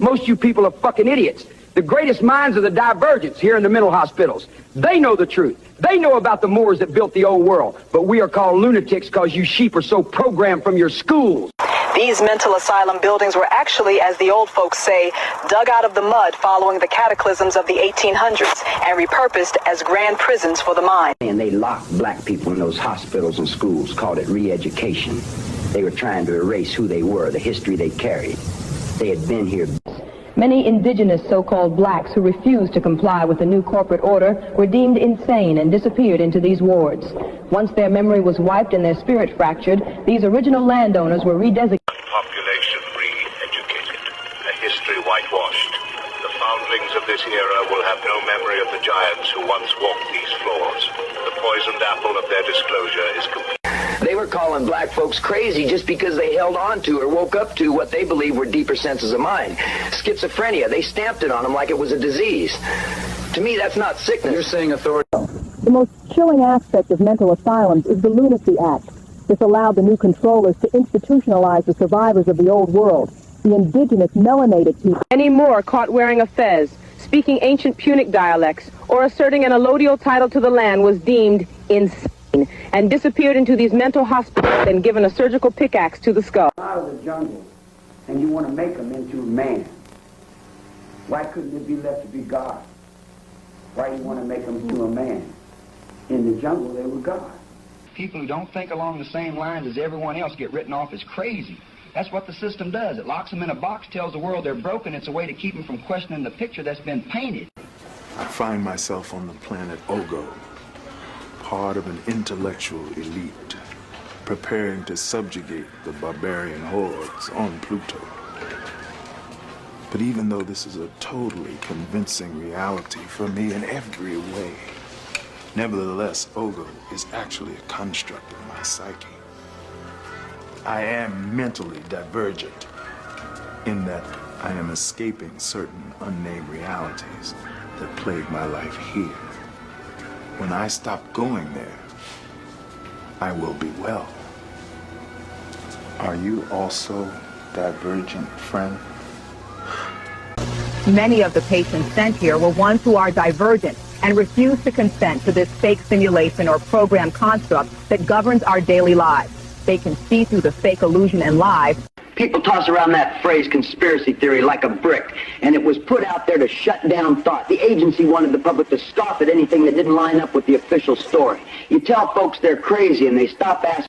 Most of you people are fucking idiots. The greatest minds are the divergents here in the mental hospitals. They know the truth. They know about the Moors that built the old world. But we are called lunatics because you sheep are so programmed from your schools. These mental asylum buildings were actually, as the old folks say, dug out of the mud following the cataclysms of the 1800s and repurposed as grand prisons for the mind. And they locked black people in those hospitals and schools, called it re-education. They were trying to erase who they were, the history they carried. They had been here. Many indigenous so-called blacks who refused to comply with the new corporate order were deemed insane and disappeared into these wards. Once their memory was wiped and their spirit fractured, these original landowners were redesignated. Population re-educated, a history whitewashed. The foundlings of this era will have no memory of the giants who once walked these floors. The poisoned apple of their disclosure is complete. They were calling black folks crazy just because they held on to or woke up to what they believed were deeper senses of mind. Schizophrenia, they stamped it on them like it was a disease. To me, that's not sickness. You're saying authority. The most chilling aspect of mental asylums is the Lunacy Act. This allowed the new controllers to institutionalize the survivors of the old world, the indigenous melanated people. Many more caught wearing a fez, speaking ancient Punic dialects, or asserting an allodial title to the land was deemed insane and disappeared into these mental hospitals and given a surgical pickaxe to the skull. Out of the jungle, and you want to make them into a man. Why couldn't it be left to be God? Why do you want to make them to a man? In the jungle, they were God. People who don't think along the same lines as everyone else get written off as crazy. That's what the system does. It locks them in a box, tells the world they're broken. It's a way to keep them from questioning the picture that's been painted. I find myself on the planet Ogo, part of an intellectual elite, preparing to subjugate the barbarian hordes on Pluto. But even though this is a totally convincing reality for me in every way, nevertheless, Ogo is actually a construct of my psyche. I am mentally divergent in that I am escaping certain unnamed realities that plague my life here. When I stop going there, I will be well. Are you also divergent, friend? Many of the patients sent here were ones who are divergent and refuse to consent to this fake simulation or program construct that governs our daily lives. They can see through the fake illusion and lie. People toss around that phrase conspiracy theory like a brick, and it was put out there to shut down thought. The agency wanted the public to scoff at anything that didn't line up with the official story. You tell folks they're crazy and they stop asking.